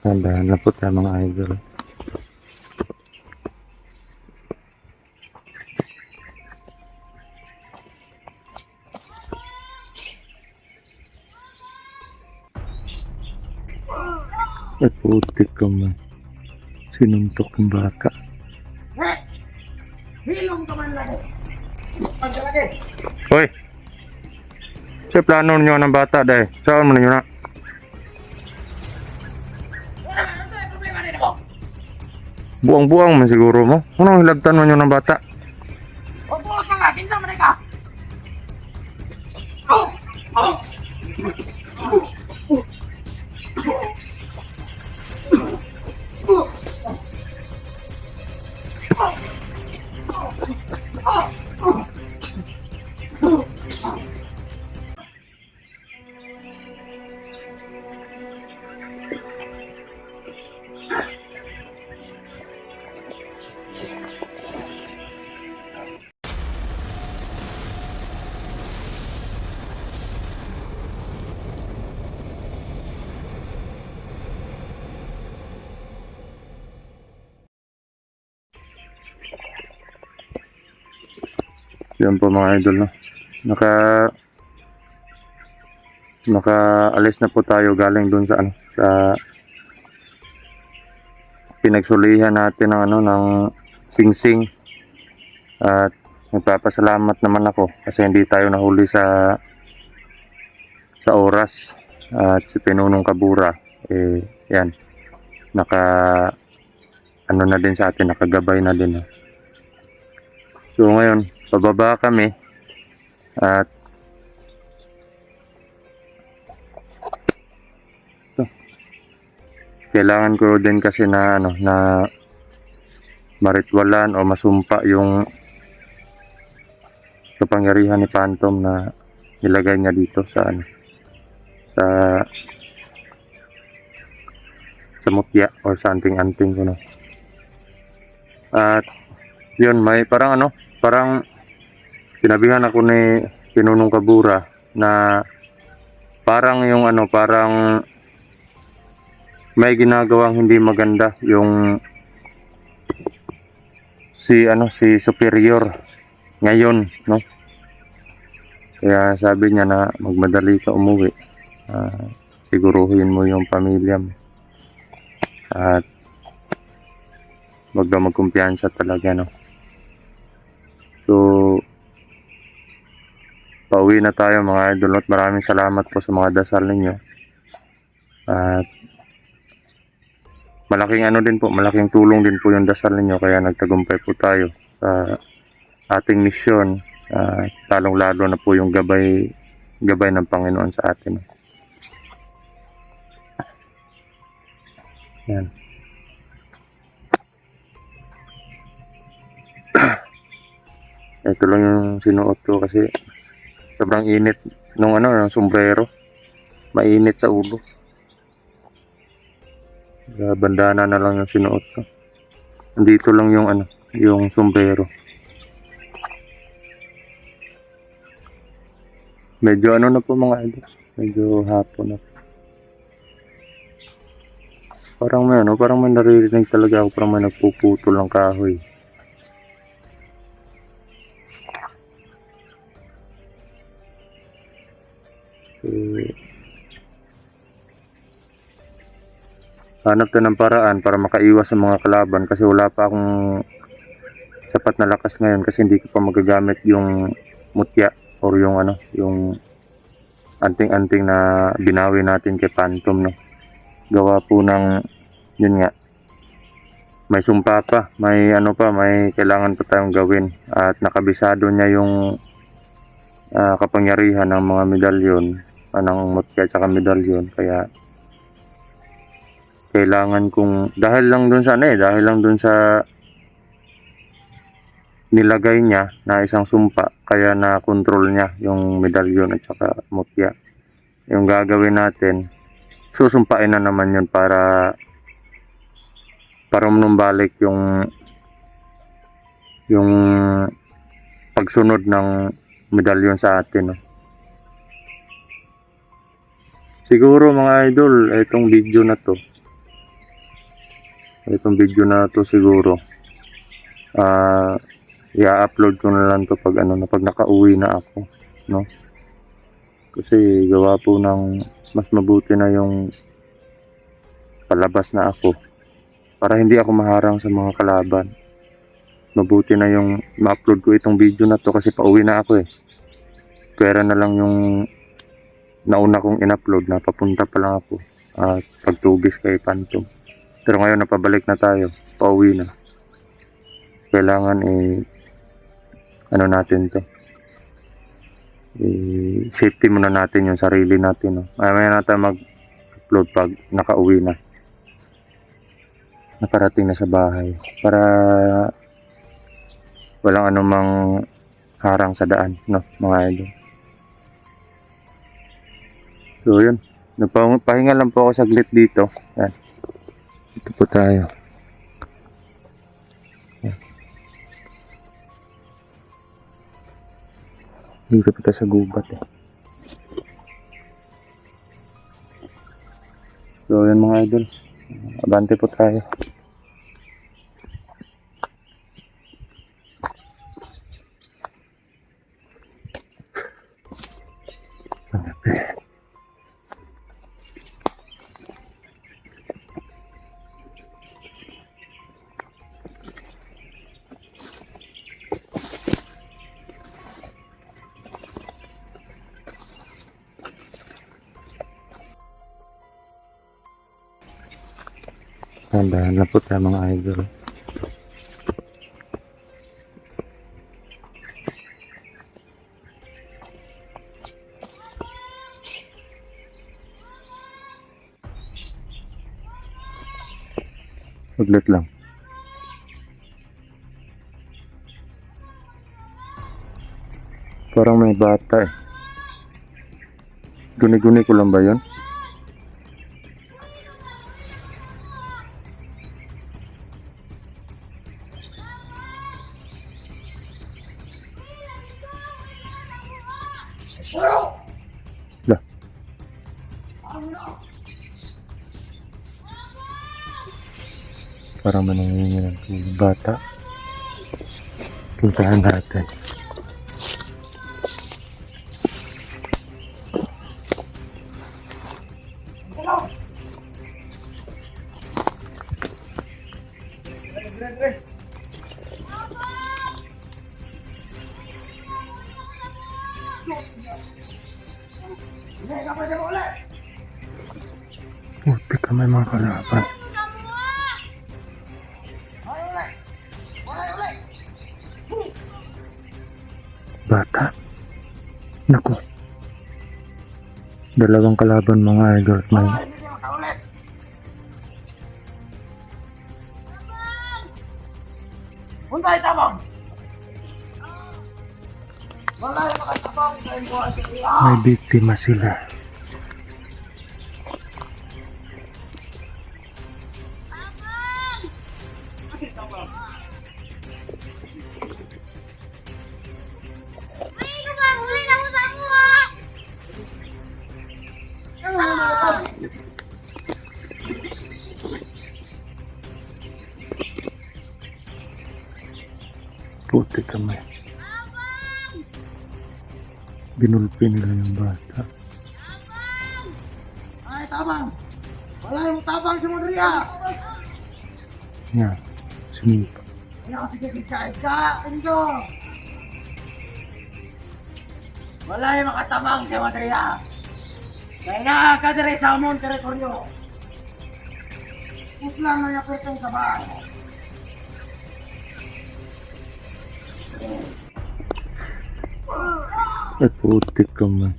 Tandaan na po tayo mga idol. Ay putik ka man. Sinuntok yung bata. Hilong ka man lagi. Pagkalagi. Hoy! Sa plano nyo ng bata dahil. Saan mo nyo na? Ano sa problema nito mo? Buang-buang man siguro mo. Anong hilabtan mo nyo ng bata? O buot ka nga, kinsa man ka. Oh! Oh! Yan po mga idol, no? Nakaalis na po tayo galing dun sa sa pinagsulihan natin ng ng singsing. At nagpapasalamat naman ako kasi hindi tayo nahuli sa oras. At si Pinunong Kabura yan, na din sa atin, nakagabay na din. So ngayon pababa kami at kailangan ko din kasi na na maritwalan o masumpa yung kapangyarihan ni Phantom na nilagay niya dito sa sa mutya or sa anting-anting ko, no. At yun, may parang sinabihan ako ni Pinunong Kabura na parang yung parang may ginagawang hindi maganda yung si superior ngayon, no. Kaya sabi niya na magmadali ka umuwi, siguruhin mo yung pamilya mo at wag daw magkumpiyansa talaga, no. So pauwi na tayo mga idol at maraming salamat po sa mga dasal ninyo at malaking tulong din po yung dasal ninyo kaya nagtagumpay po tayo sa ating misyon, talong lalo na po yung gabay ng Panginoon sa atin. Yan. Ito lang yung sinuot ko kasi sobrang init nung yung sombrero. Mainit sa ulo. Bandana na lang yung sinuot ko. Andito lang yung yung sombrero. Medyo na po mga idol. Medyo hapon na. Parang may naririnig talaga ako, parang may nagpuputol ng kahoy. Hanap tayo ng paraan para makaiwas sa mga kalaban kasi wala pa akong sapat na lakas ngayon kasi hindi ko pa magagamit yung mutya or yung yung anting-anting na binawi natin kay Phantom, no. Gawa po ng yun nga, may sumpa pa, may may kailangan pa tayong gawin at nakabisado niya yung kapangyarihan ng mga medalyon, ng mutya at saka medalyon, kaya kailangan kong dahil lang dun sa nilagay niya na isang sumpa, kaya na control niya yung medalyon at saka mutya. Yung gagawin natin, susumpain na naman yun para manumbalik yung pagsunod ng medalyon sa atin, no. Siguro mga idol, itong video na to Itong video na to siguro, i-upload ko na lang to pag ano na, pag nakauwi na ako, no? Kasi gawa po ng mas mabuti na yung palabas na ako para hindi ako maharang sa mga kalaban. Mabuti na yung ma-upload ko itong video na to kasi pauwi na ako eh. Pera na lang yung nauna kong in-upload na papunta pa lang ako at pagtugis kay Phantom. Pero ngayon napabalik na tayo, pauwi na. Kailangan ano natin to. Safety muna natin yung sarili natin, no. Mamaya natin mag-upload pag nakauwi na. Nakarating na sa bahay para walang anumang harang sa daan, no, mga idol. So yun, nagpahinga lang po ako saglit dito. Yan. Ito po tayo. Yan. Dito po tayo sa gubat eh. So yan mga idol, abante po tayo. Dahan-dahan na po tayo mga idol. Saglit lang. Parang may bata eh. Guni-guni ko lang ba yun? Lah. Parang manangingin ng bata. Puntahan natin. Buti ka may mga kalaban. Bata. Naku. Dalawang kalaban mga idol. May Untay tabang. Wala yung makatabang sa inyo at may biktima sila. Puti kami. Binulpi nila yung bata. Ay, tabang! Wala yung tabang sa Mondria! Yan. Sinipa. Wala kasi kikikain ka! Ito! Wala yung makatabang sa Mondria! Kaya na ka dire sa amon teritoryo! Putlang na yung kwetong sa bahay! Ay putik ka man.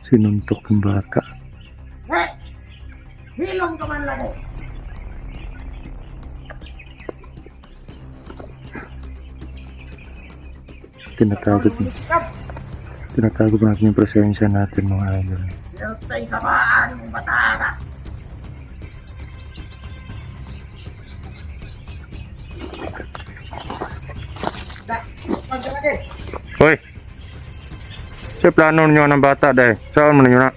Sinuntok yung bata. Eh! Hilong ka man lang eh! Tinatago natin yung presensya natin mga idol. Yung sabaan ng batara! Magdalagay! Hoy! Sa plano nyo ng bata dahil. Saan mo nyo na?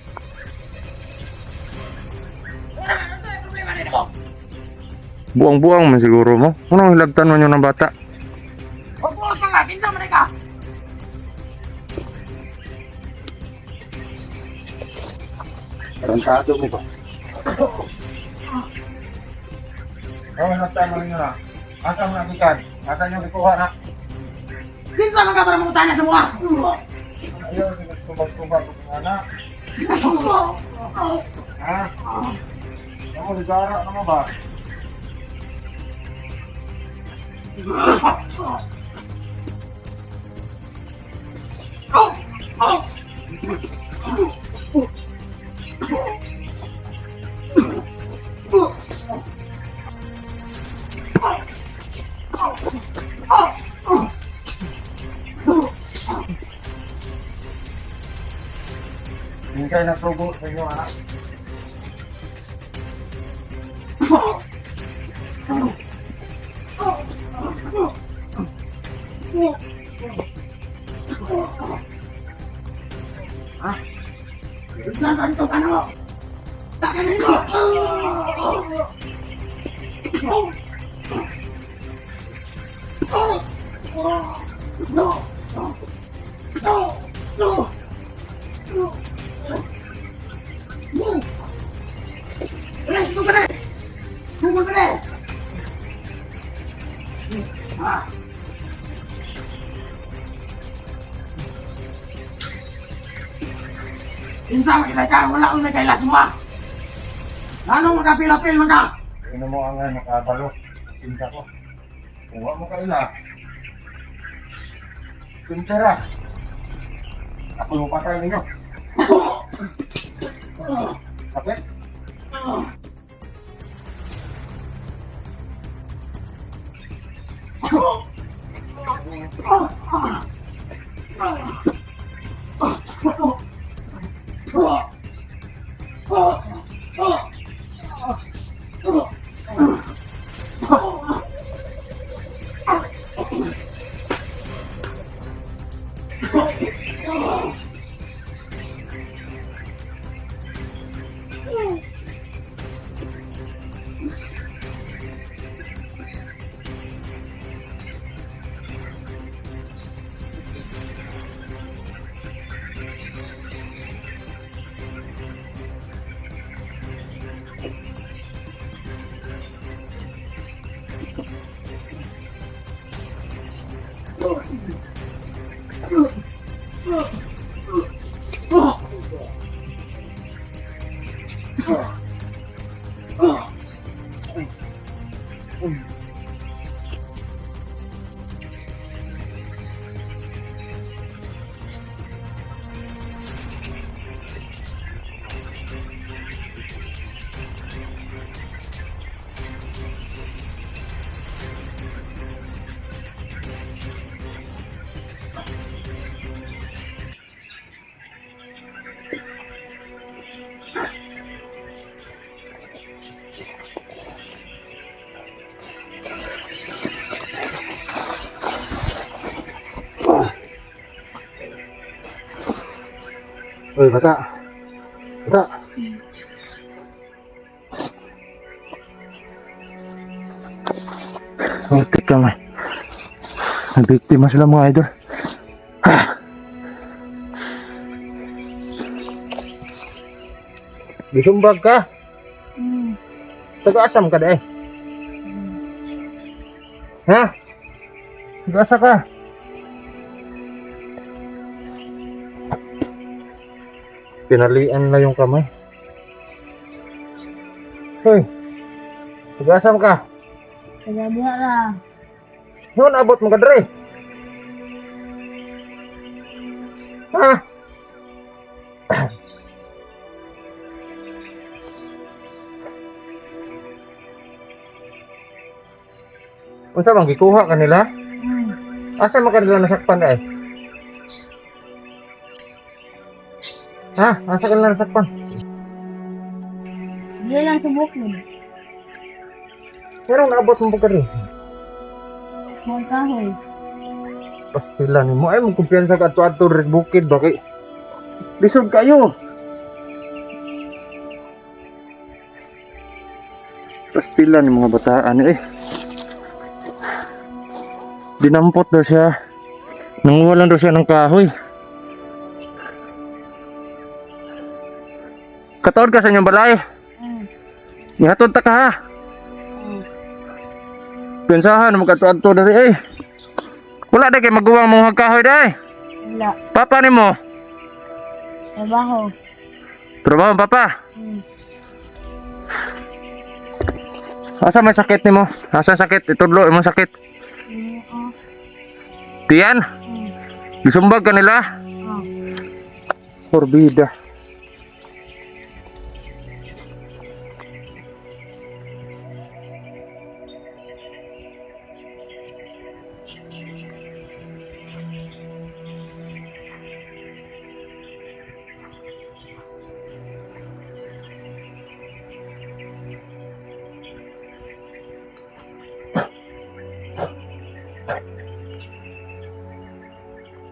Ano sa problema nito mo? Buang-buang man siguro mo. Unang hilabtan man yun ng bata. O buot mga, kinsa man ka. Tarantado mo ba? Oh, hilabtan mo nyo na. Asa mo nakikan? Asa nyo ikuha na? Kinsa man ka para mangutana sa mga. Ayaw, tubag-tubag ko nga na. Ha? Ako, ligara na mo ba? Hindi kayo natubo sa inyo, anak. Kinsa ka dito ka na mo. Takan nito. Kinsa makita ka, wala akong nagkailas mo ba? Anong magkapil-apil man ka? Ano mo ang nga, makabalo. Pinta ko. Kuha mo kayo na. Pintera. Ako yung patay ninyo. Kapit? Uy, bata. Bata. Muntik ka man. May biktima sila mga idol. Bisumbag ka? Taga-asam ka dahil? Ha? Taga-asa ka? Pinalian na yung kamay. Hoy, taga-asam ka? Taga-diha ra. Yun, abot mo ka dre. Ha? Unsa bang gikuha kanila? Asa man kanila nasakpan eh? Ha? Asa kanila nasakpan? Hindi lang subukid. Pero naabot mo ka rin. Mga kahoy. Pastila ni mo ay mo kumpiyansa ka ato red bukid ba kay lisod kayo. pastilan yung mga bataan eh. Dinampot daw siya. Nanguwalan daw siya ng kahoy. Kataon ka sa inyong balay. Ihatod ta ka ha. Pensahan mo katuad-to dari eh. Wala na kay maguwang mong kahoy day. Wala. Papa ni mo. Trabaho. Trabaho papa. Asa may sakit nimo? Asa sakit? Itudlo imong sakit. Tiyan? Gisumbag ka nila? Forbida.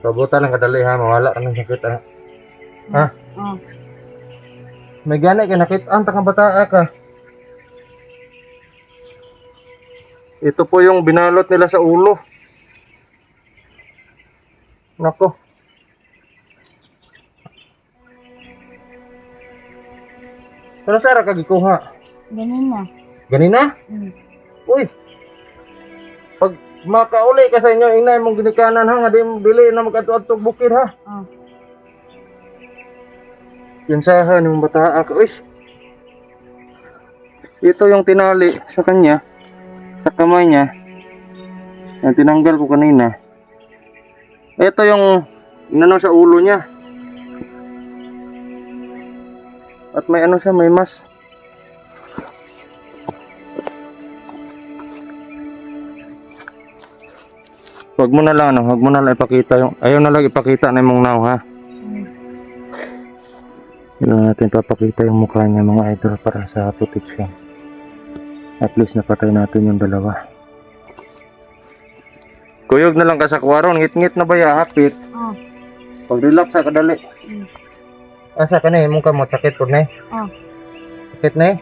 Pabuta lang kadali ha, mawala ka ng sakit ha. Ha? May gana ka nakit ang takang bataa ka. Ito po yung binalot nila sa ulo. Nako. Pero sara ka gikuha? Ganun na. Ganina? Uy. Pag makauli ka sa inyo, inay mong ginikanan ha, nga di mo dili na magkatuad-tog bukid ha. Pinsahan yung bataa ka. Uy. Ito yung tinali sa kanya, sa kamay niya, na tinanggal ko kanina. Ito yung inano sa ulo niya. At may ano siya, may mas. Huwag mo na lang ano, huwag mo na lang ipakita yung, ayaw na lang ipakita na mong now ha. Hindi na natin papakita yung mukha niya mga idol para sa protection. At least napatay natin yung dalawa. Kuyog na lang ka sa kwaron, ngit-ngit na ba ya, hapit? Pag relax ha, kadali. Asa ka na mong kamot, sakit po na sakit na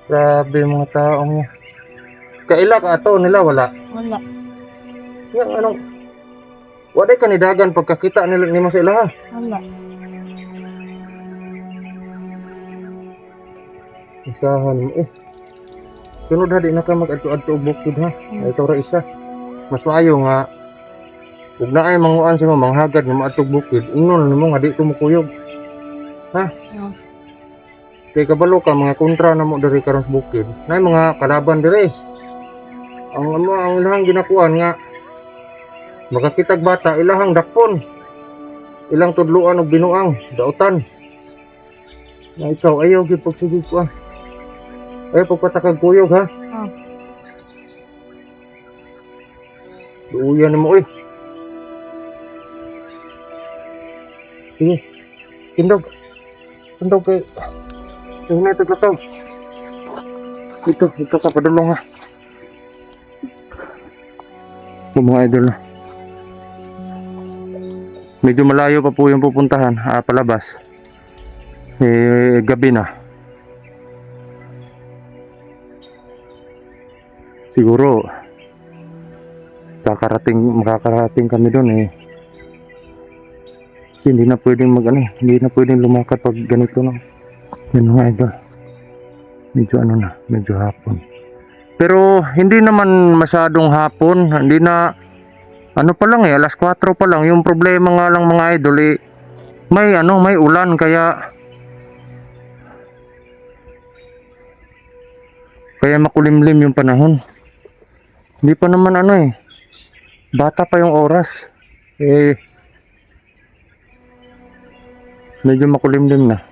Grabe mga taong niya. Kaila ka ato nila, wala? Wala. Yung anong, wala ka nidagan pagkakita nila ni mo sa ilaha? Wala. Isahan mo sunod ha, di na ka mag-adto-adto og bukid ha. Ito ra isa. Mas maayo nga, huwag na ay manguan si mo, manghagad nga maatog bukid. Ingnon mo nga di tumukuyog. Ha? Kay kabalo ka, mga kontra na mo dari karon sa bukid. Na mga kalaban diri. Ang ilahang ginakuan nga makakitag bata, ilahang dakpon, ilang tudluan og binuang dautan na ikaw ayaw gyud pagsigig ko ayaw pagpatakag kuyog ha. Duyan mo sige tindog kay na ito lataw ito ka padulong ha mga idol. Medyo malayo pa po yung pupuntahan palabas. Gabi na. Siguro makakarating kami doon hindi na pwedeng hindi na pwedeng lumakad pag ganito na. Yan mga idol. Medyo hapon. Pero hindi naman masyadong hapon, hindi na ano pa lang alas 4 pa lang. Yung problema nga lang mga idol may ulan kaya makulimlim yung panahon. Hindi pa naman bata pa yung oras. Medyo makulimlim na.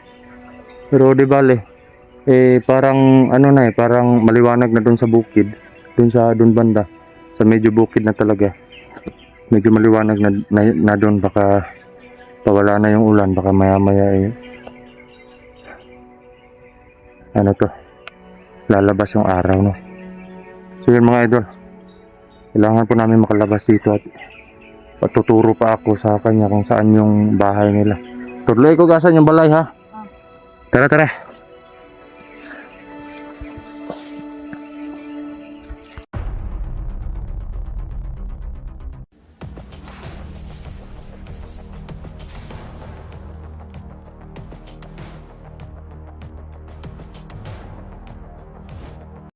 Pero di bale parang parang maliwanag na doon sa bukid, doon banda sa medyo bukid na talaga, medyo maliwanag na doon. Baka pawala na yung ulan, baka maya lalabas yung araw no. So yun mga idol, kailangan po namin makalabas dito at patuturo pa ako sa kanya kung saan yung bahay nila. Tuloy ko gasan yung balay ha. Tara